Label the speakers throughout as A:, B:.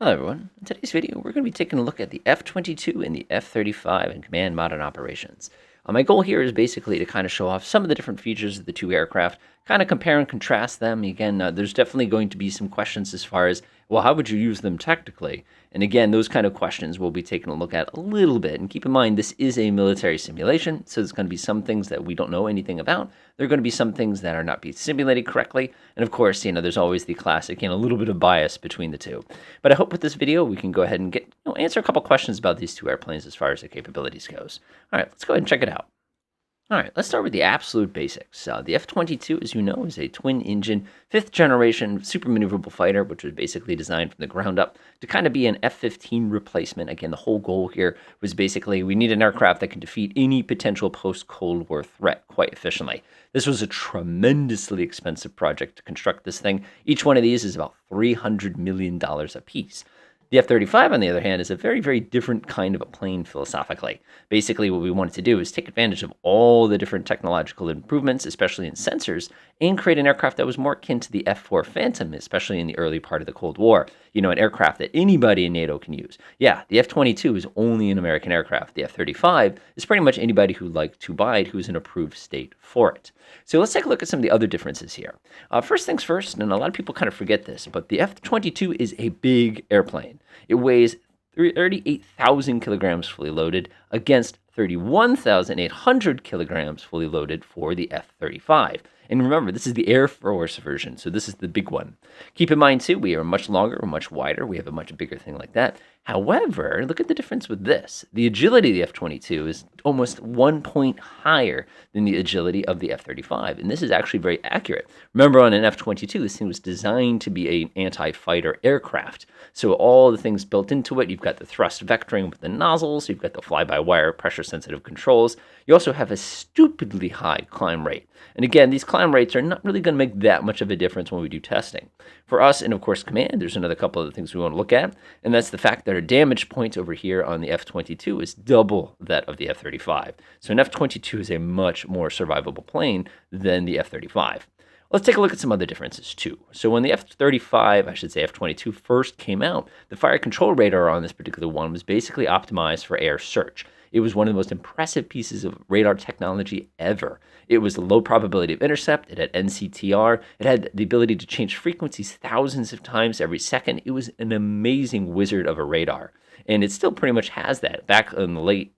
A: Hello everyone. In today's video, we're going to be taking a look at the F-22 and the F-35 in command modern operations. My goal here is basically to kind of show off some of the different features of the two aircraft, kind of compare and contrast them. Again, there's definitely going to be some questions as far as, well, how would you use them technically? And again, those kind of questions we'll be taking a look at a little bit. And keep in mind, this is a military simulation, so there's going to be some things that we don't know anything about. There are going to be some things that are not being simulated correctly. And of course, there's always the classic, a little bit of bias between the two. But I hope with this video, we can go ahead and answer a couple questions about these two airplanes as far as the capabilities goes. All right, let's go ahead and check it out. All right, let's start with the absolute basics. The F-22, as you know, is a twin-engine, fifth-generation super maneuverable fighter, which was basically designed from the ground up to kind of be an F-15 replacement. Again, the whole goal here was basically we need an aircraft that can defeat any potential post-Cold War threat quite efficiently. This was a tremendously expensive project to construct this thing. Each one of these is about $300 million a piece. The F-35, on the other hand, is a very, very different kind of a plane philosophically. Basically, what we wanted to do is take advantage of all the different technological improvements, especially in sensors, and create an aircraft that was more akin to the F-4 Phantom, especially in the early part of the Cold War. An aircraft that anybody in NATO can use. Yeah, the F-22 is only an American aircraft. The F-35 is pretty much anybody who'd like to buy it who's in approved state for it. So let's take a look at some of the other differences here. First things first, and a lot of people kind of forget this, but the F-22 is a big airplane. It weighs 38,000 kilograms fully loaded against 31,800 kilograms fully loaded for the F-35. And remember, this is the Air Force version, so this is the big one. Keep in mind, too, we are much longer, we're much wider, we have a much bigger thing like that. However, look at the difference with this. The agility of the F-22 is almost 1 point higher than the agility of the F-35, and this is actually very accurate. Remember, on an F-22, this thing was designed to be an anti-fighter aircraft. So all the things built into it, you've got the thrust vectoring with the nozzles, you've got the fly-by-wire pressure-sensitive controls. You also have a stupidly high climb rate. And again, these climb rates are not really going to make that much of a difference when we do testing. For us, and of course command, there's another couple of things we want to look at, and that's the fact that our damage point over here on the F-22 is double that of the F-35. So an F-22 is a much more survivable plane than the F-35. Let's take a look at some other differences too. So when the F-35, I should say F-22 first came out, the fire control radar on this particular one was basically optimized for air search. It was one of the most impressive pieces of radar technology ever. It was a low probability of intercept. It had NCTR. It had the ability to change frequencies thousands of times every second. It was an amazing wizard of a radar. And it still pretty much has that. Back in the late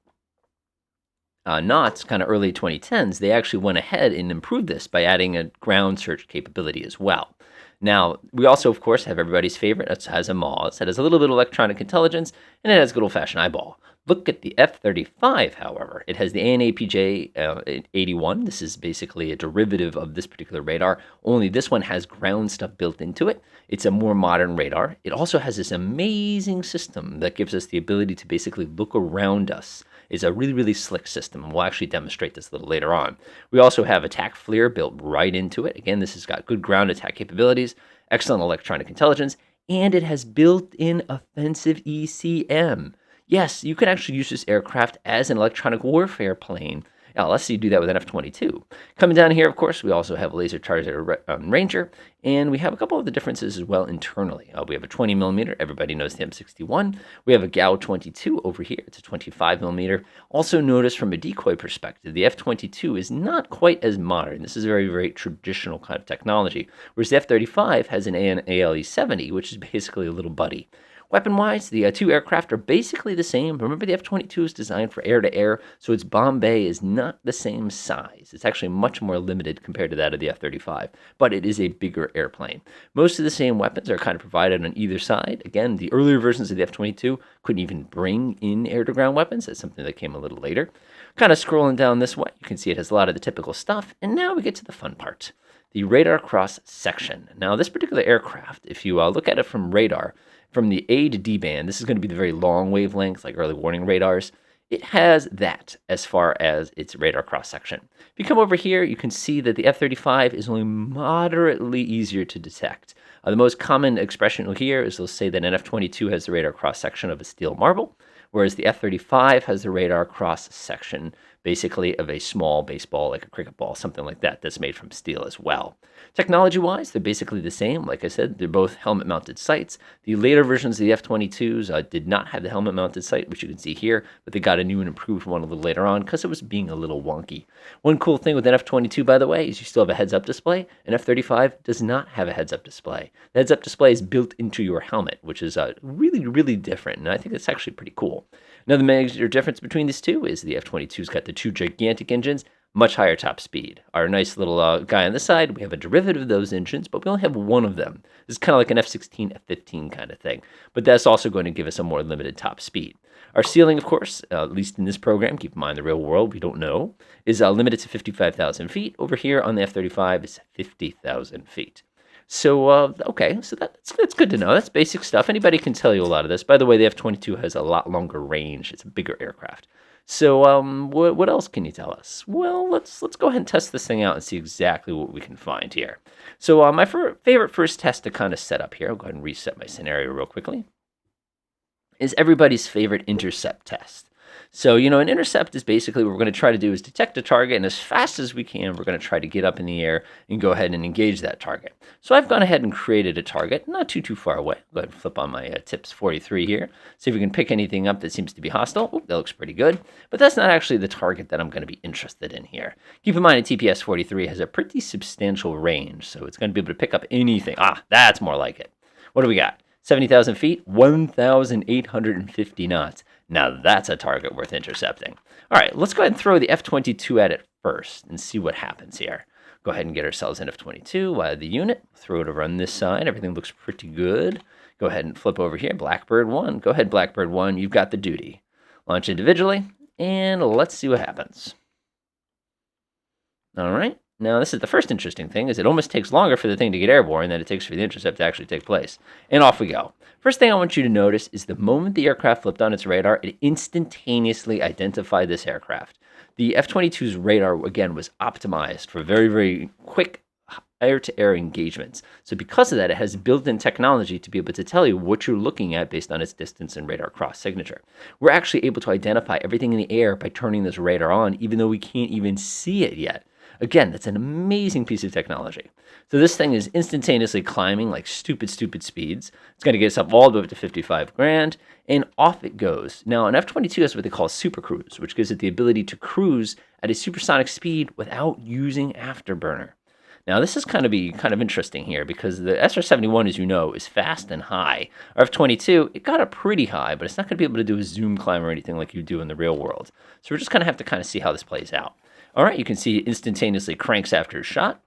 A: kind of early 2010s, they actually went ahead and improved this by adding a ground search capability as well. Now, we also, of course, have everybody's favorite. It has a MAWS. It has a little bit of electronic intelligence, and it has good old-fashioned eyeball. Look at the F-35, however. It has the ANAPJ 81. This is basically a derivative of this particular radar, only this one has ground stuff built into it. It's a more modern radar. It also has this amazing system that gives us the ability to basically look around us. It's a really, really slick system, and we'll actually demonstrate this a little later on. We also have attack FLIR built right into it. Again, this has got good ground attack capabilities, excellent electronic intelligence, and it has built-in offensive ECM. Yes, you can actually use this aircraft as an electronic warfare plane. Now, let's see you do that with an F-22. Coming down here, of course, we also have a laser targeted Ranger, and we have a couple of the differences as well internally. We have a 20 millimeter. Everybody knows the M61. We have a GAU-22 over here. It's a 25 millimeter. Also notice from a decoy perspective, the F-22 is not quite as modern. This is a very, very traditional kind of technology, whereas the F-35 has an ALE-70, which is basically a little buddy. Weapon-wise, the two aircraft are basically the same. Remember, the F-22 is designed for air-to-air, so its bomb bay is not the same size. It's actually much more limited compared to that of the F-35, but it is a bigger airplane. Most of the same weapons are kind of provided on either side. Again, the earlier versions of the F-22 couldn't even bring in air-to-ground weapons. That's something that came a little later. Kind of scrolling down this way, you can see it has a lot of the typical stuff, and now we get to the fun part. The radar cross-section. Now, this particular aircraft, if you look at it from radar, from the A to D band, this is going to be the very long wavelengths, like early warning radars. It has that as far as its radar cross-section. If you come over here, you can see that the F-35 is only moderately easier to detect. The most common expression you'll hear is they'll say that an F-22 has the radar cross-section of a steel marble, whereas the F-35 has the radar cross-section basically of a small baseball, like a cricket ball, something like that, that's made from steel as well. Technology-wise, they're basically the same. Like I said, they're both helmet-mounted sights. The later versions of the F-22s did not have the helmet-mounted sight, which you can see here, but they got a new and improved one a little later on because it was being a little wonky. One cool thing with an F-22, by the way, is you still have a heads-up display. An F-35 does not have a heads-up display. The heads-up display is built into your helmet, which is really, really different, and I think it's actually pretty cool. Another major difference between these two is the F-22's got the two gigantic engines, much higher top speed. Our nice little guy on the side, we have a derivative of those engines, but we only have one of them. This is kind of like an F-16, F-15 kind of thing, but that's also going to give us a more limited top speed. Our ceiling, of course, at least in this program, keep in mind the real world, we don't know, is limited to 55,000 feet. Over here on the F-35 is 50,000 feet. So, okay, so that's good to know. That's basic stuff. Anybody can tell you a lot of this. By the way, the F-22 has a lot longer range. It's a bigger aircraft. So, what else can you tell us? Well, let's go ahead and test this thing out and see exactly what we can find here. So, my favorite first test to kind of set up here, I'll go ahead and reset my scenario real quickly, is everybody's favorite intercept test. So, an intercept is basically what we're going to try to do is detect a target, and as fast as we can, we're going to try to get up in the air and go ahead and engage that target. So I've gone ahead and created a target, not too far away. Go ahead and flip on my tips 43 here. See if we can pick anything up that seems to be hostile. Oh, that looks pretty good. But that's not actually the target that I'm going to be interested in here. Keep in mind, a TPS 43 has a pretty substantial range, so it's going to be able to pick up anything. Ah, that's more like it. What do we got? 70,000 feet, 1,850 knots. Now that's a target worth intercepting. All right, let's go ahead and throw the F-22 at it first and see what happens here. Go ahead and get ourselves an F-22, the unit, throw it over on this side. Everything looks pretty good. Go ahead and flip over here, Blackbird 1. Go ahead, Blackbird 1, you've got the duty. Launch individually, and let's see what happens. All right. Now, this is the first interesting thing, is it almost takes longer for the thing to get airborne than it takes for the intercept to actually take place. And off we go. First thing I want you to notice is the moment the aircraft flipped on its radar, it instantaneously identified this aircraft. The F-22's radar, again, was optimized for very, very quick air-to-air engagements. So because of that, it has built-in technology to be able to tell you what you're looking at based on its distance and radar cross-signature. We're actually able to identify everything in the air by turning this radar on, even though we can't even see it yet. Again, that's an amazing piece of technology. So this thing is instantaneously climbing like stupid speeds. It's going to get us up all the way up to 55 grand, and off it goes. Now, an F-22 has what they call super cruise, which gives it the ability to cruise at a supersonic speed without using afterburner. Now, this is kind of interesting here because the SR-71, as you know, is fast and high. Our F-22, it got up pretty high, but it's not going to be able to do a zoom climb or anything like you do in the real world. So we're just going to have to kind of see how this plays out. All right, you can see it instantaneously cranks after a shot.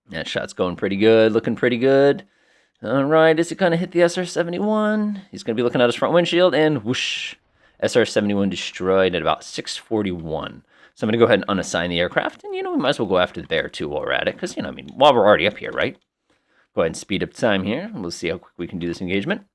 A: That shot's going pretty good, looking pretty good. All right, is it going to hit the SR-71? He's going to be looking at his front windshield, and whoosh, SR-71 destroyed at about 641. So I'm going to go ahead and unassign the aircraft, and, we might as well go after the Bear, too, while we're at it, because, while we're already up here, right? Go ahead and speed up time here, and we'll see how quick we can do this engagement.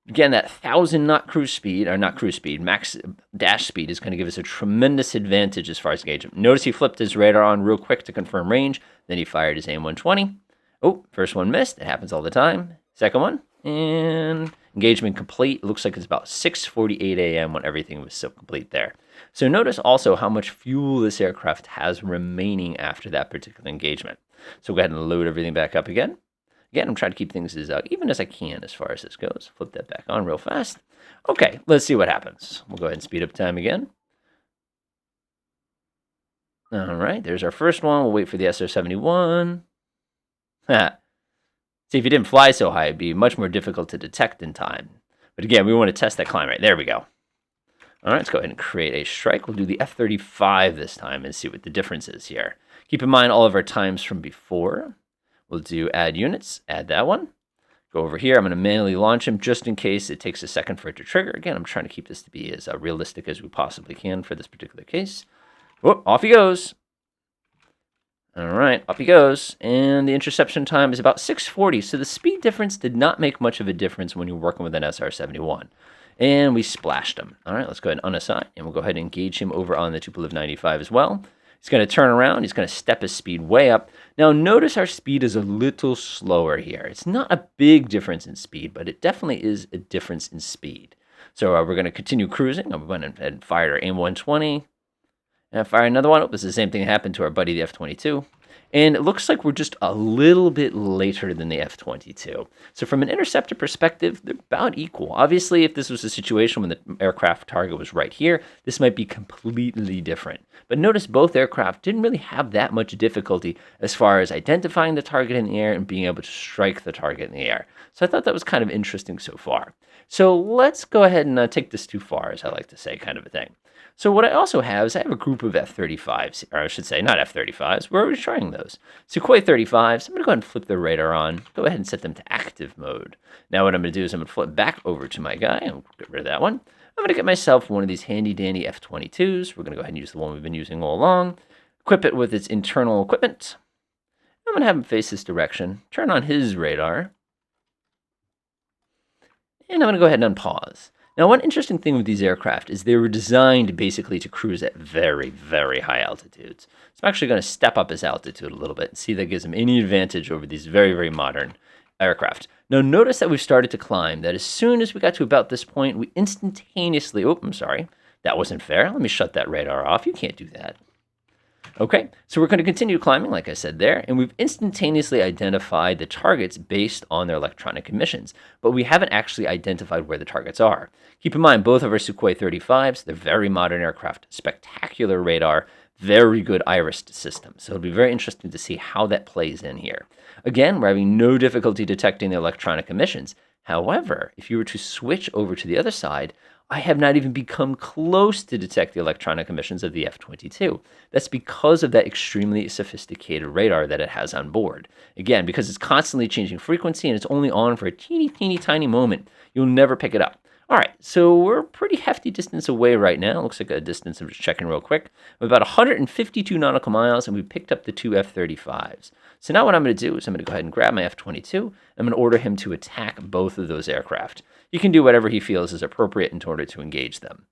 A: Again, that 1,000-knot cruise speed, or not cruise speed, max dash speed is going to give us a tremendous advantage as far as engagement. Notice he flipped his radar on real quick to confirm range, then he fired his AIM-120. Oh, first one missed. It happens all the time. Second one, and engagement complete. It looks like it's about 6:48 a.m. when everything was so complete there. So notice also how much fuel this aircraft has remaining after that particular engagement. So go ahead and load everything back up again. Again, I'm trying to keep things as even as I can as far as this goes. Flip that back on real fast. Okay, let's see what happens. We'll go ahead and speed up time again. All right, there's our first one. We'll wait for the SR-71. See, if you didn't fly so high, it'd be much more difficult to detect in time. But again, we want to test that climb right. There we go. All right, let's go ahead and create a strike. We'll do the F-35 this time and see what the difference is here. Keep in mind all of our times from before. We'll do add units, add that one. Go over here. I'm going to manually launch him just in case it takes a second for it to trigger. Again, I'm trying to keep this to be as realistic as we possibly can for this particular case. Whoop, off he goes. All right, up he goes. And the interception time is about 640. So the speed difference did not make much of a difference when you're working with an SR-71. And we splashed him. All right, let's go ahead and unassign. And we'll go ahead and engage him over on the Tupolev 95 as well. He's going to turn around. He's going to step his speed way up. Now, notice our speed is a little slower here. It's not a big difference in speed, but it definitely is a difference in speed. So we're going to continue cruising. I'm going to fired our AIM-120. And fire another one. Oh, this is the same thing that happened to our buddy, the F-22. And it looks like we're just a little bit later than the F-22. So from an interceptor perspective, they're about equal. Obviously, if this was a situation when the aircraft target was right here, this might be completely different. But notice both aircraft didn't really have that much difficulty as far as identifying the target in the air and being able to strike the target in the air. So I thought that was kind of interesting so far. So let's go ahead and take this too far, as I like to say, kind of a thing. So what I also have is I have a group of F-35s, or I should say not F-35s. We're already trying those. Sukhoi 35s. I'm going to go ahead and flip their radar on. Go ahead and set them to active mode. Now what I'm going to do is I'm going to flip back over to my guy. I'm going to get rid of that one. I'm going to get myself one of these handy-dandy F-22s. We're going to go ahead and use the one we've been using all along. Equip it with its internal equipment. I'm going to have him face this direction. Turn on his radar. And I'm going to go ahead and unpause. Now, one interesting thing with these aircraft is they were designed basically to cruise at very, very high altitudes. So I'm actually going to step up his altitude a little bit and see if that gives him any advantage over these very, very modern aircraft. Now, notice that we've started to climb, that as soon as we got to about this point, we instantaneously, oh, I'm sorry, that wasn't fair. Let me shut that radar off. You can't do that. Okay, so we're going to continue climbing, like I said there, and we've instantaneously identified the targets based on their electronic emissions, but we haven't actually identified where the targets are. Keep in mind, both of our Sukhoi 35s, they're very modern aircraft, spectacular radar, very good iris system, so it'll be very interesting to see how that plays in here. Again, we're having no difficulty detecting the electronic emissions. However, if you were to switch over to the other side, I have not even become close to detect the electronic emissions of the F-22. That's because of that extremely sophisticated radar that it has on board. Again, because it's constantly changing frequency and it's only on for a teeny tiny moment, you'll never pick it up. All right, so we're a pretty hefty distance away right now. Looks like a distance, I'm just checking real quick, of about 152 nautical miles, and we picked up the two F-35s. So now what I'm going to do is I'm going to go ahead and grab my F-22. I'm going to order him to attack both of those aircraft. He can do whatever he feels is appropriate in order to engage them.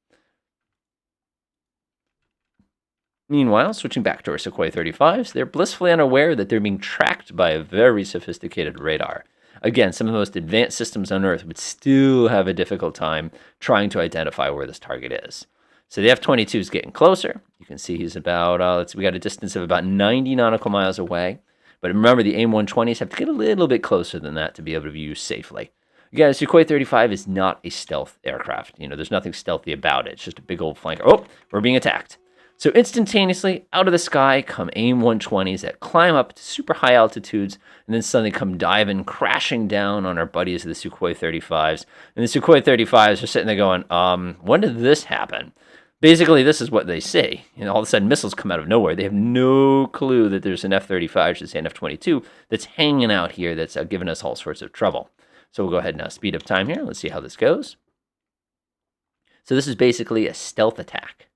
A: Meanwhile, switching back to our Sukhoi 35s, they're blissfully unaware that they're being tracked by a very sophisticated radar. Again, some of the most advanced systems on Earth would still have a difficult time trying to identify where this target is. So the F-22 is getting closer. You can see he's about, we got a distance of about 90 nautical miles away. But remember, the AIM-120s have to get a little bit closer than that to be able to be used safely. Again, Sukhoi 35 is not a stealth aircraft. There's nothing stealthy about it. It's just a big old flanker. Oh, we're being attacked. So instantaneously, out of the sky come AIM-120s that climb up to super high altitudes and then suddenly come diving, crashing down on our buddies, the Sukhoi 35s. And the Sukhoi 35s are sitting there going, when did this happen? Basically, this is what they see. All of a sudden, missiles come out of nowhere. They have no clue that there's an F-35, I should say an F-22, that's hanging out here that's giving us all sorts of trouble. So we'll go ahead and now speed up time here. Let's see how this goes. So this is basically a stealth attack.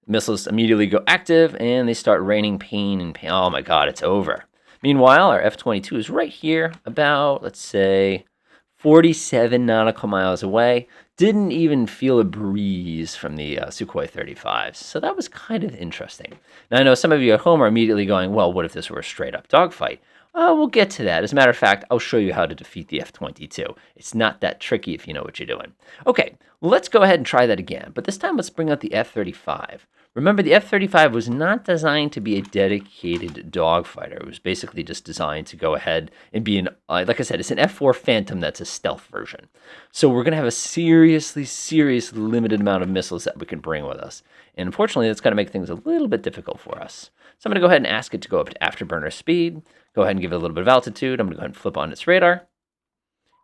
A: Missiles immediately go active, and they start raining pain and pain. Oh my god, it's over. Meanwhile, our F-22 is right here, about, let's say, 47 nautical miles away. Didn't even feel a breeze from the Sukhoi 35s. So that was kind of interesting. Now, I know some of you at home are immediately going, well, what if this were a straight-up dogfight? We'll get to that. As a matter of fact, I'll show you how to defeat the F-22. It's not that tricky if you know what you're doing. Okay, let's go ahead and try that again. But this time, let's bring out the F-35. Remember, the F-35 was not designed to be a dedicated dogfighter. It was basically just designed to go ahead and be an, like I said, it's an F-4 Phantom that's a stealth version. So we're going to have a serious limited amount of missiles that we can bring with us. And unfortunately, that's going to make things a little bit difficult for us. So I'm going to go ahead and ask it to go up to afterburner speed. Go ahead and give it a little bit of altitude. I'm going to go ahead and flip on its radar.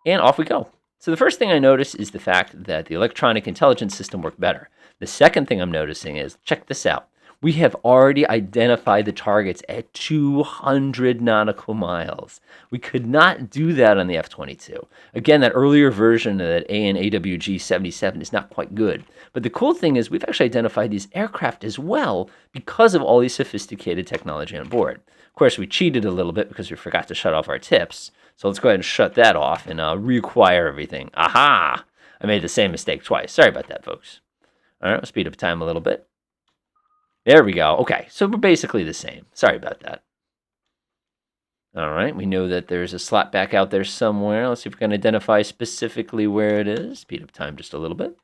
A: And off we go. So the first thing I notice is the fact that the electronic intelligence system worked better. The second thing I'm noticing is, check this out. We have already identified the targets at 200 nautical miles. We could not do that on the F-22. Again, that earlier version of that AN/AWG-77 is not quite good. But the cool thing is we've actually identified these aircraft as well because of all these sophisticated technology on board. Of course, we cheated a little bit because we forgot to shut off our tips. So let's go ahead and shut that off and reacquire everything. Aha! I made the same mistake twice. Sorry about that, folks. All right, we'll speed up time a little bit. There we go. Okay, so we're basically the same. Sorry about that. All right, we know that there's a slot back out there somewhere. Let's see if we can identify specifically where it is. Speed up time just a little bit.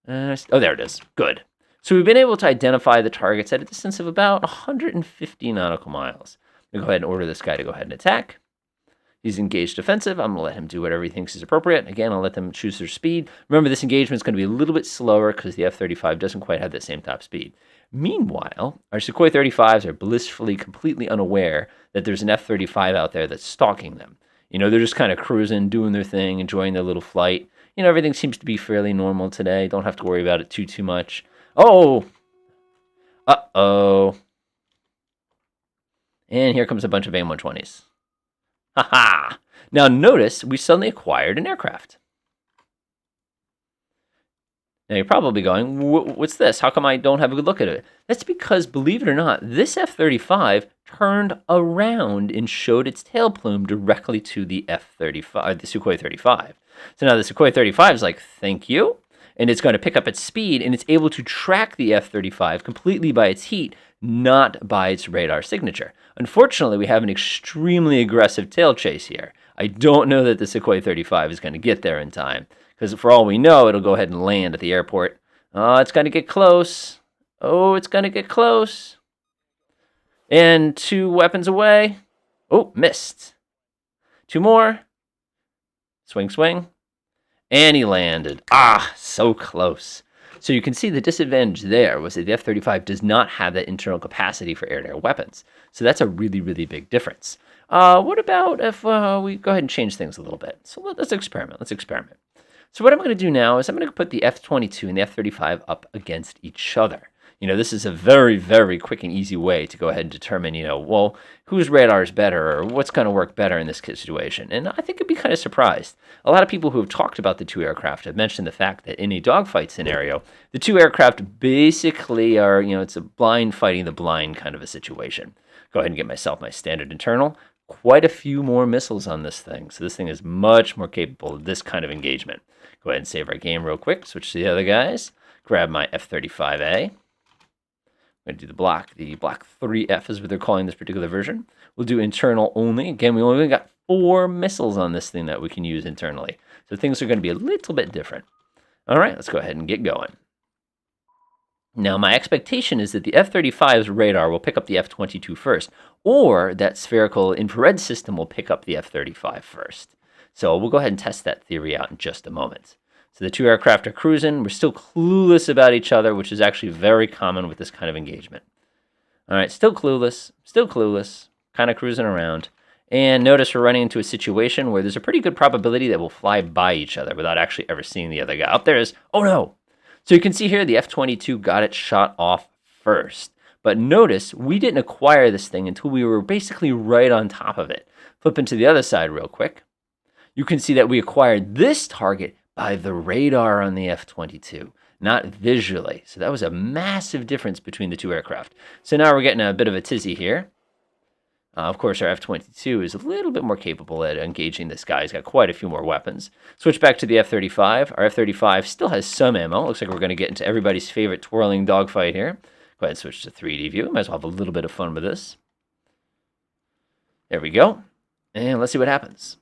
A: Oh, there it is. Good. So we've been able to identify the targets at a distance of about 150 nautical miles. We'll go ahead and order this guy to go ahead and attack. He's engaged defensive. I'm going to let him do whatever he thinks is appropriate. Again, I'll let them choose their speed. Remember, this engagement is going to be a little bit slower because the F-35 doesn't quite have that same top speed. Meanwhile, our Sukhoi 35s are blissfully, completely unaware that there's an F-35 out there that's stalking them. They're just kind of cruising, doing their thing, enjoying their little flight. Everything seems to be fairly normal today. Don't have to worry about it too much. Oh! Uh-oh. And here comes a bunch of AIM-120s. Ha-ha! Now notice we suddenly acquired an aircraft. Now you're probably going, what's this? How come I don't have a good look at it? That's because, believe it or not, this F-35 turned around and showed its tail plume directly to the F-35, the Sukhoi 35. So now the Sukhoi 35 is like, thank you. And it's going to pick up its speed, and it's able to track the F-35 completely by its heat, not by its radar signature. Unfortunately, we have an extremely aggressive tail chase here. I don't know that the Sukhoi 35 is going to get there in time, because for all we know, it'll go ahead and land at the airport. Oh, it's going to get close. Oh, it's going to get close. And 2 weapons away. Oh, missed. 2 more. Swing, swing. And he landed. Ah, so close. So you can see the disadvantage there was that the F-35 does not have that internal capacity for air-to-air weapons. So that's a really, really big difference. What about if we go ahead and change things a little bit? So let's experiment. So what I'm going to do now is I'm going to put the F-22 and the F-35 up against each other. This is a very, very quick and easy way to go ahead and determine, well, whose radar is better or what's going to work better in this situation. And I think you'd be kind of surprised. A lot of people who have talked about the 2 aircraft have mentioned the fact that in a dogfight scenario, the 2 aircraft basically are, it's a blind fighting the blind kind of a situation. Go ahead and get myself my standard internal. Quite a few more missiles on this thing. So this thing is much more capable of this kind of engagement. Go ahead and save our game real quick. Switch to the other guys. Grab my F-35A. I'm going to do the block 3F is what they're calling this particular version. We'll do internal only. Again, we only got 4 missiles on this thing that we can use internally. So things are going to be a little bit different. All right, let's go ahead and get going. Now, my expectation is that the F-35's radar will pick up the F-22 first, or that spherical infrared system will pick up the F-35 first. So we'll go ahead and test that theory out in just a moment. So the 2 aircraft are cruising. We're still clueless about each other, which is actually very common with this kind of engagement. All right, still clueless, kind of cruising around. And notice we're running into a situation where there's a pretty good probability that we'll fly by each other without actually ever seeing the other guy. Up there is, oh no! So you can see here the F-22 got it shot off first. But notice we didn't acquire this thing until we were basically right on top of it. Flipping to the other side real quick. You can see that we acquired this target by the radar on the F-22, not visually. So that was a massive difference between the 2 aircraft. So now we're getting a bit of a tizzy here. Of course, our F-22 is a little bit more capable at engaging this guy. He's got quite a few more weapons. Switch back to the F-35. Our F-35 still has some ammo. Looks like we're going to get into everybody's favorite twirling dogfight here. Go ahead and switch to 3D view. Might as well have a little bit of fun with this. There we go. And let's see what happens.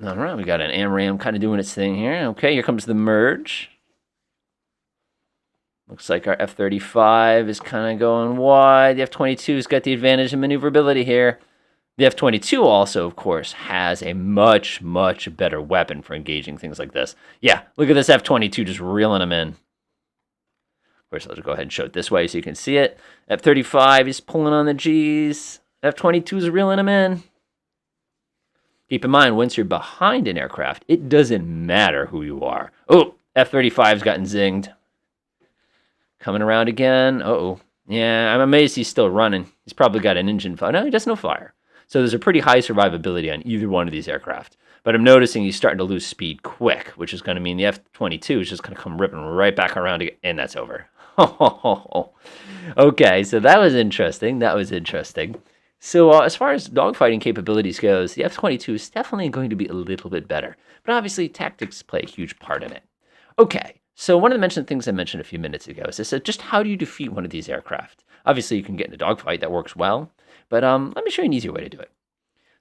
A: All right, we got an AMRAAM kind of doing its thing here. Okay, here comes the merge. Looks like our F-35 is kind of going wide. The F-22's got the advantage of maneuverability here. The F-22 also, of course, has a much, much better weapon for engaging things like this. Yeah, look at this F-22 just reeling them in. Of course, let's go ahead and show it this way so you can see it. F-35 is pulling on the G's. F-22 is reeling them in. Keep in mind, once you're behind an aircraft, it doesn't matter who you are. Oh, F-35's gotten zinged. Coming around again. Uh-oh. Yeah, I'm amazed he's still running. He's probably got an engine fire. No, he does no fire. So there's a pretty high survivability on either one of these aircraft. But I'm noticing he's starting to lose speed quick, which is going to mean the F-22 is just going to come ripping right back around again, and that's over. Okay, so that was interesting. So as far as dogfighting capabilities goes, the F-22 is definitely going to be a little bit better. But obviously, tactics play a huge part in it. Okay, so one of the things I mentioned a few minutes ago is just how do you defeat one of these aircraft? Obviously, you can get in a dogfight. That works well. But let me show you an easier way to do it.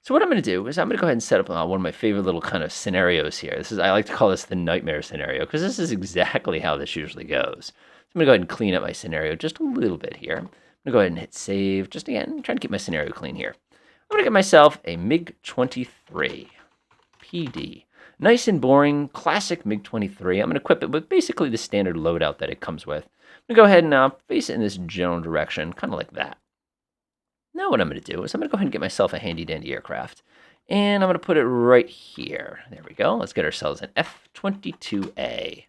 A: So what I'm going to do is I'm going to go ahead and set up one of my favorite little kind of scenarios here. I like to call this the nightmare scenario because this is exactly how this usually goes. So I'm going to go ahead and clean up my scenario just a little bit here. I'm going to go ahead and hit save. Just again, trying to keep my scenario clean here. I'm going to get myself a MiG-23 PD. Nice and boring, classic MiG-23. I'm going to equip it with basically the standard loadout that it comes with. I'm going to go ahead and face it in this general direction, kind of like that. Now what I'm going to do is I'm going to go ahead and get myself a handy-dandy aircraft. And I'm going to put it right here. There we go. Let's get ourselves an F-22A.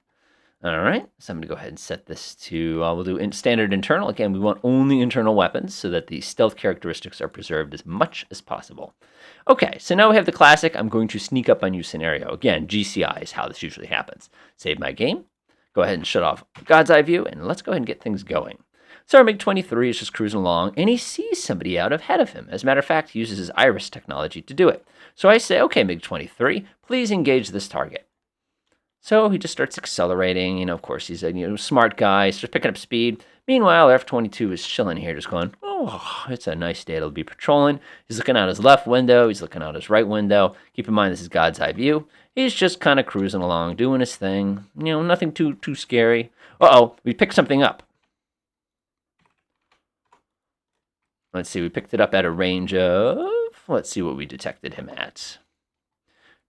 A: All right, so I'm going to go ahead and set this to, we'll do standard internal. Again, we want only internal weapons so that the stealth characteristics are preserved as much as possible. Okay, so now we have the classic, I'm going to sneak up on you scenario. Again, GCI is how this usually happens. Save my game, go ahead and shut off God's eye view, and let's go ahead and get things going. So our MiG-23 is just cruising along, and he sees somebody out ahead of him. As a matter of fact, he uses his iris technology to do it. So I say, okay, MiG-23, please engage this target. So he just starts accelerating. Of course, he's a smart guy. He starts picking up speed. Meanwhile, F-22 is chilling here, just going, oh, it's a nice day to be patrolling. He's looking out his left window. He's looking out his right window. Keep in mind, this is God's eye view. He's just kind of cruising along, doing his thing. Nothing too scary. Uh-oh, we picked something up. Let's see, we picked it up at a range of, let's see what we detected him at.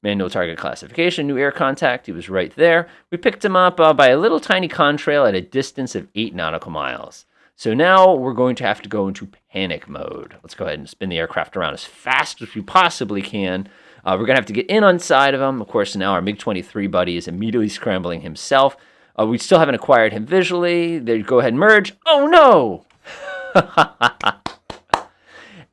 A: Manual target classification, new air contact, he was right there. We picked him up by a little tiny contrail at a distance of 8 nautical miles. So now we're going to have to go into panic mode. Let's go ahead and spin the aircraft around as fast as we possibly can. We're going to have to get in on side of him. Of course, now our MiG-23 buddy is immediately scrambling himself. We still haven't acquired him visually. They go ahead and merge. Oh, no!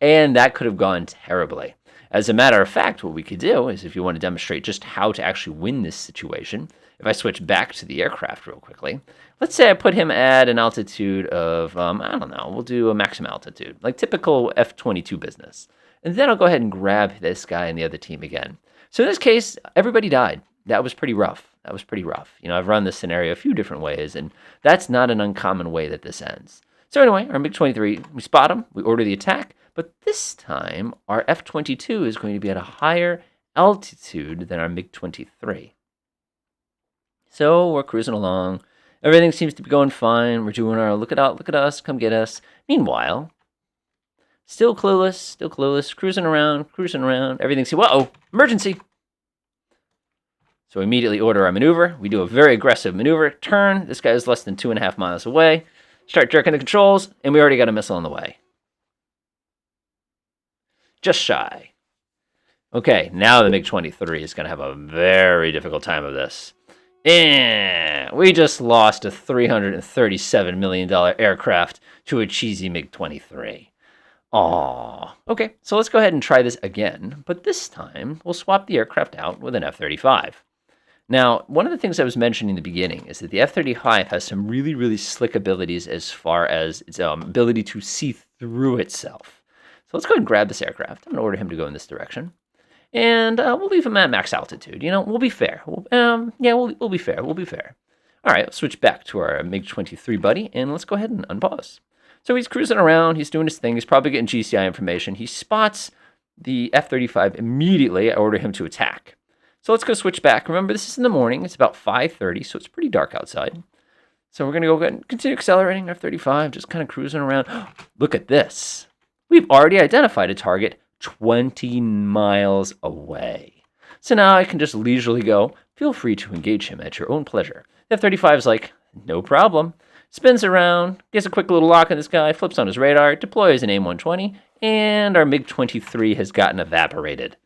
A: And that could have gone terribly. As a matter of fact, what we could do is, if you want to demonstrate just how to actually win this situation, if I switch back to the aircraft real quickly, let's say I put him at an altitude of, I don't know, we'll do a maximum altitude, like typical F-22 business. And then I'll go ahead and grab this guy and the other team again. So in this case, everybody died. That was pretty rough. I've run this scenario a few different ways, and that's not an uncommon way that this ends. So anyway, our MiG-23, we spot him, we order the attack, but this time our F-22 is going to be at a higher altitude than our MiG-23. So we're cruising along. Everything seems to be going fine. We're doing our look at us, come get us. Meanwhile, still clueless, cruising around. Everything's, whoa, emergency. So we immediately order our maneuver. We do a very aggressive maneuver. Turn. This guy is less than 2.5 miles away. Start jerking the controls, and we already got a missile on the way. Just shy. Okay, now the MiG-23 is going to have a very difficult time of this. We just lost a $337 million aircraft to a cheesy MiG-23. Aww. Okay, so let's go ahead and try this again, but this time we'll swap the aircraft out with an F-35. Now, one of the things I was mentioning in the beginning is that the F-35 has some really, really slick abilities as far as its ability to see through itself. So let's go ahead and grab this aircraft. I'm going to order him to go in this direction. And we'll leave him at max altitude. We'll be fair. We'll be fair. All right, let's switch back to our MiG-23 buddy, and let's go ahead and unpause. So he's cruising around. He's doing his thing. He's probably getting GCI information. He spots the F-35 immediately. I order him to attack. So let's go switch back. Remember, this is in the morning. It's about 5:30, so it's pretty dark outside. So we're going to go ahead and continue accelerating F-35, just kind of cruising around. Look at this. We've already identified a target 20 miles away. So now I can just leisurely go, feel free to engage him at your own pleasure. The F-35 is like, no problem. Spins around, gets a quick little lock on this guy, flips on his radar, deploys an AIM-120, and our MiG-23 has gotten evaporated.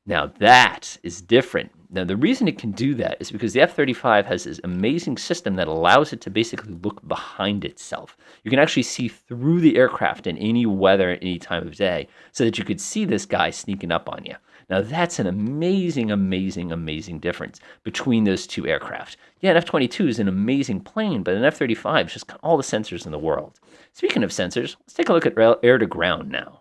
A: Now that is different. Now the reason it can do that is because the F-35 has this amazing system that allows it to basically look behind itself. You can actually see through the aircraft in any weather, any time of day, so that you could see this guy sneaking up on you. Now that's an amazing difference between those two aircraft. Yeah, an F-22 is an amazing plane, but an F-35 has just got all the sensors in the world. Speaking of sensors, let's take a look at air to ground now.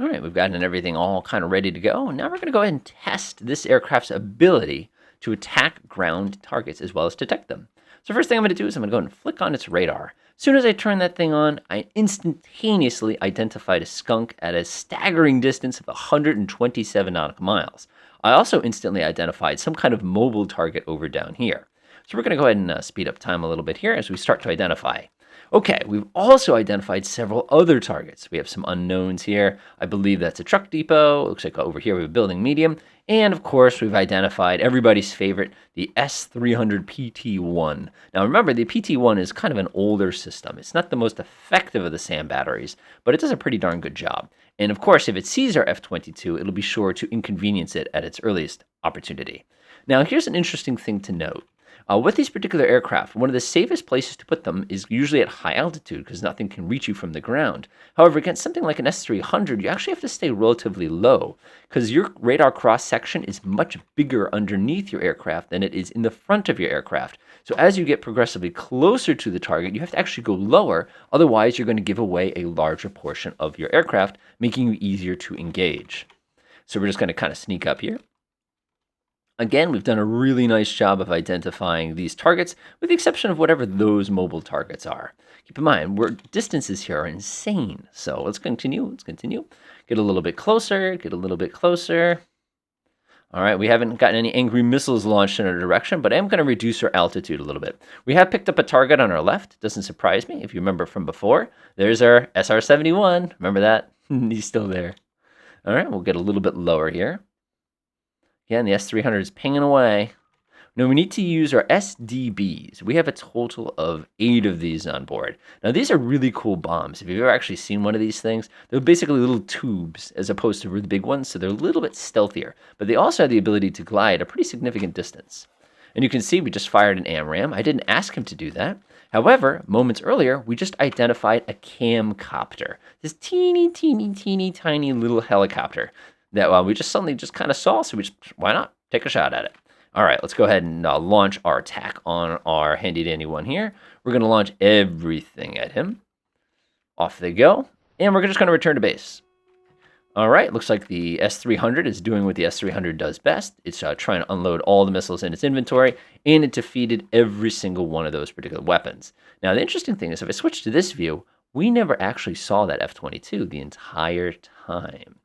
A: All right, we've gotten everything all kind of ready to go. And now we're going to go ahead and test this aircraft's ability to attack ground targets as well as detect them. So first thing I'm going to do is I'm going to go and flick on its radar. As soon as I turned that thing on, I instantaneously identified a skunk at a staggering distance of 127 nautical miles. I also instantly identified some kind of mobile target over down here. So we're going to go ahead and speed up time a little bit here as we start to identify. Okay, we've also identified several other targets. We have some unknowns here. I believe that's a truck depot. It looks like over here we have a building medium. And of course, we've identified everybody's favorite, the S-300 PT-1. Now remember, the PT-1 is kind of an older system. It's not the most effective of the SAM batteries, but it does a pretty darn good job. And of course, if it sees our F-22, it'll be sure to inconvenience it at its earliest opportunity. Now here's an interesting thing to note. With these particular aircraft, one of the safest places to put them is usually at high altitude because nothing can reach you from the ground. However, against something like an S-300, you actually have to stay relatively low because your radar cross-section is much bigger underneath your aircraft than it is in the front of your aircraft. So as you get progressively closer to the target, you have to actually go lower. Otherwise, you're going to give away a larger portion of your aircraft, making you easier to engage. So we're just going to kind of sneak up here. Again, we've done a really nice job of identifying these targets, with the exception of whatever those mobile targets are. Keep in mind, distances here are insane. So let's continue. Get a little bit closer, All right, we haven't gotten any angry missiles launched in our direction, but I am going to reduce our altitude a little bit. We have picked up a target on our left. Doesn't surprise me if you remember from before. There's our SR-71. Remember that? He's still there. All right, we'll get a little bit lower here. Again, the S-300 is pinging away. Now we need to use our SDBs. We have a total of 8 of these on board. Now these are really cool bombs. If you've ever actually seen one of these things, they're basically little tubes as opposed to really big ones, so they're a little bit stealthier. But they also have the ability to glide a pretty significant distance. And you can see we just fired an AMRAAM. I didn't ask him to do that. However, moments earlier, we just identified a camcopter. This teeny tiny little helicopter that we just suddenly just kind of saw, so why not take a shot at it? All right, let's go ahead and launch our attack on our handy-dandy one here. We're going to launch everything at him. Off they go, and we're just going to return to base. All right, looks like the S-300 is doing what the S-300 does best. It's trying to unload all the missiles in its inventory, and it defeated every single one of those particular weapons. Now, the interesting thing is if I switch to this view, we never actually saw that F-22 the entire time,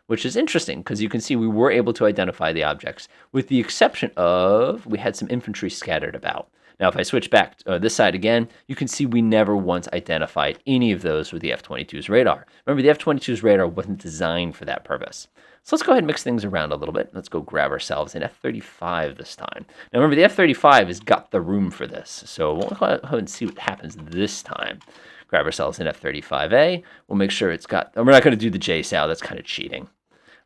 A: which is interesting because you can see we were able to identify the objects, with the exception of we had some infantry scattered about. Now, if I switch back to this side again, you can see we never once identified any of those with the F-22's radar. Remember, the F-22's radar wasn't designed for that purpose. So let's go ahead and mix things around a little bit. Let's go grab ourselves an F-35 this time. Now, remember, the F-35 has got the room for this, so we'll go ahead and see what happens this time. Grab ourselves an F-35A. We'll make sure it's got... We're not going to do the JSOW. That's kind of cheating.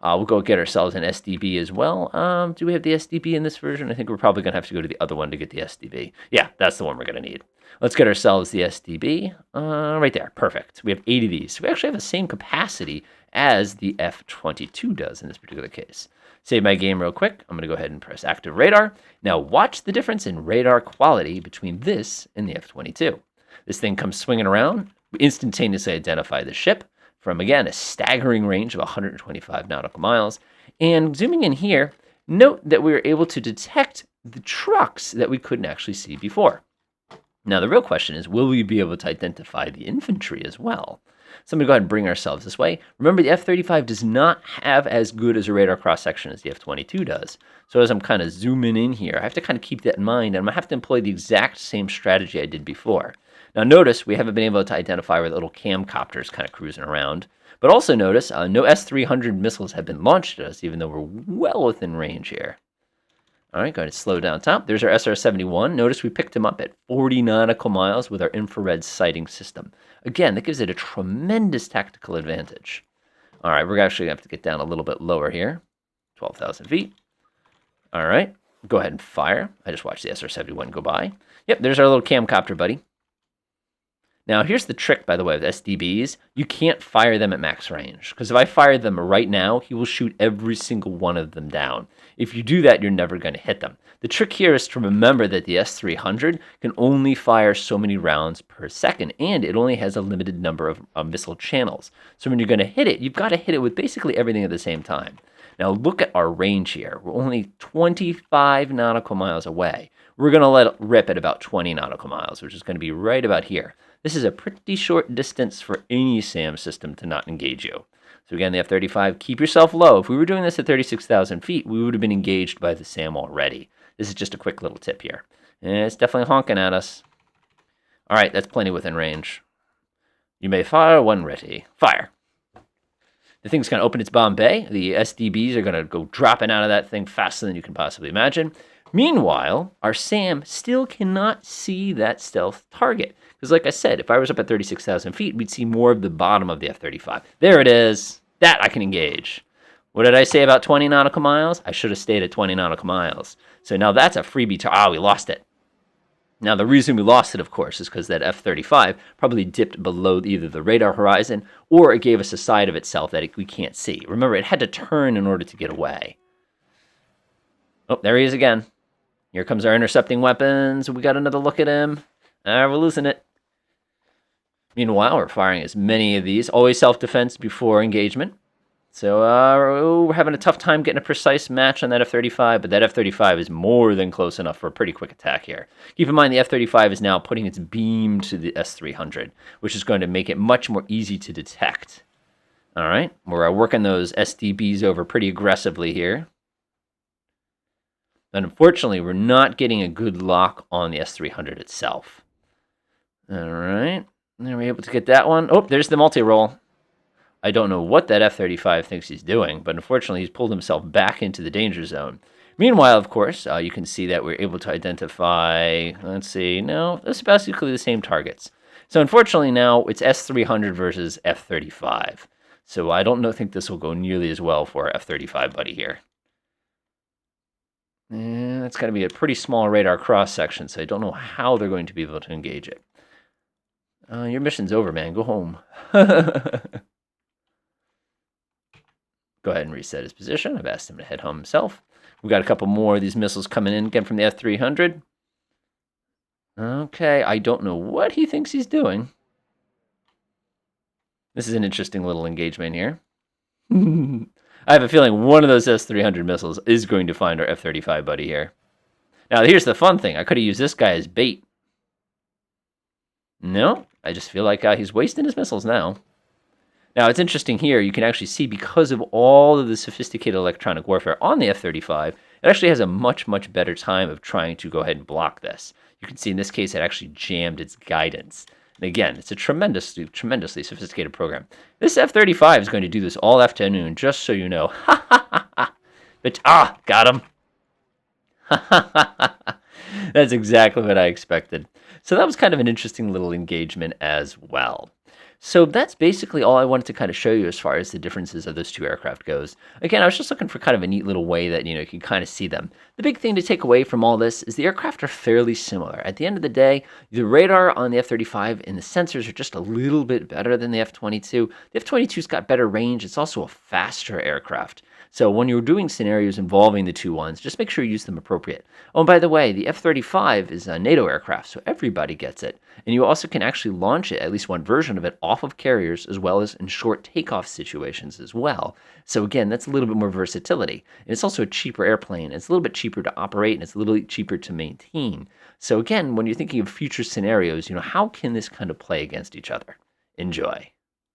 A: We'll go get ourselves an SDB as well. Do we have the SDB in this version? I think we're probably going to have to go to the other one to get the SDB. Yeah, that's the one we're going to need. Let's get ourselves the SDB. Right there. Perfect. We have 8 of these. So we actually have the same capacity as the F-22 does in this particular case. Save my game real quick. I'm going to go ahead and press active radar. Now watch the difference in radar quality between this and the F-22. This thing comes swinging around. We instantaneously identify the ship from, again, a staggering range of 125 nautical miles. And zooming in here, note that we were able to detect the trucks that we couldn't actually see before. Now, the real question is, will we be able to identify the infantry as well? So I'm going to go ahead and bring ourselves this way. Remember, the F-35 does not have as good as a radar cross-section as the F-22 does. So as I'm kind of zooming in here, I have to kind of keep that in mind, and I'm going to have to employ the exact same strategy I did before. Now notice we haven't been able to identify where the little camcopters kind of cruising around. But also notice no S-300 missiles have been launched at us, even though we're well within range here. All right, go ahead and slow down top. There's our SR-71. Notice we picked him up at 40 nautical miles with our infrared sighting system. Again, that gives it a tremendous tactical advantage. All right, we're actually going to have to get down a little bit lower here. 12,000 feet. All right, go ahead and fire. I just watched the SR-71 go by. Yep, there's our little camcopter, buddy. Now, here's the trick, by the way, with SDBs. You can't fire them at max range, because if I fire them right now, he will shoot every single one of them down. If you do that, you're never going to hit them. The trick here is to remember that the S-300 can only fire so many rounds per second, and it only has a limited number of missile channels. So when you're going to hit it, you've got to hit it with basically everything at the same time. Now, look at our range here. We're only 25 nautical miles away. We're going to let it rip at about 20 nautical miles, which is going to be right about here. This is a pretty short distance for any SAM system to not engage you. So again, the F-35, keep yourself low. If we were doing this at 36,000 feet, we would have been engaged by the SAM already. This is just a quick little tip here. And it's definitely honking at us. All right, that's plenty within range. You may fire when ready. Fire. The thing's going to open its bomb bay. The SDBs are going to go dropping out of that thing faster than you can possibly imagine. Meanwhile, our SAM still cannot see that stealth target. Because like I said, if I was up at 36,000 feet, we'd see more of the bottom of the F-35. There it is. That I can engage. What did I say about 20 nautical miles? I should have stayed at 20 nautical miles. So now that's a freebie. We lost it. Now, the reason we lost it, of course, is because that F-35 probably dipped below either the radar horizon or it gave us a side of itself that we can't see. Remember, it had to turn in order to get away. Oh, there he is again. Here comes our intercepting weapons. We got another look at him. We're losing it. Meanwhile, we're firing as many of these. Always self-defense before engagement. So we're having a tough time getting a precise match on that F-35, but that F-35 is more than close enough for a pretty quick attack here. Keep in mind the F-35 is now putting its beam to the S-300, which is going to make it much more easy to detect. All right, we're working those SDBs over pretty aggressively here. And unfortunately, we're not getting a good lock on the S-300 itself. All right, and we're able to get that one. Oh, there's the multi-roll. I don't know what that F-35 thinks he's doing, but unfortunately he's pulled himself back into the danger zone. Meanwhile, of course, you can see that we're able to identify, let's see, no, it's basically the same targets. So unfortunately now it's S-300 versus F-35. So I don't think this will go nearly as well for our F-35 buddy here. And it's going to be a pretty small radar cross-section, so I don't know how they're going to be able to engage it. Your mission's over, man. Go home. Go ahead and reset his position. I've asked him to head home himself. We've got a couple more of these missiles coming in again from the F-300. Okay, I don't know what he thinks he's doing. This is an interesting little engagement here. I have a feeling one of those S-300 missiles is going to find our F-35 buddy here. Now, here's the fun thing. I could have used this guy as bait. No, I just feel like he's wasting his missiles now. Now, it's interesting here, you can actually see because of all of the sophisticated electronic warfare on the F-35, it actually has a much, much better time of trying to go ahead and block this. You can see in this case, it actually jammed its guidance. And again, it's a tremendously, tremendously sophisticated program. This F-35 is going to do this all afternoon, just so you know. Ha ha ha ha! But, got him! Ha ha ha ha! That's exactly what I expected. So that was kind of an interesting little engagement as well. So that's basically all I wanted to kind of show you as far as the differences of those two aircraft goes. Again, I was just looking for kind of a neat little way that, you can kind of see them. The big thing to take away from all this is the aircraft are fairly similar. At the end of the day, the radar on the F-35 and the sensors are just a little bit better than the F-22. The F-22's got better range. It's also a faster aircraft. So when you're doing scenarios involving the two ones, just make sure you use them appropriate. Oh, and by the way, the F-35 is a NATO aircraft, so everybody gets it. And you also can actually launch it, at least one version of it, off of carriers, as well as in short takeoff situations as well. So again, that's a little bit more versatility. And it's also a cheaper airplane. It's a little bit cheaper to operate, and it's a little bit cheaper to maintain. So again, when you're thinking of future scenarios, how can this kind of play against each other? Enjoy.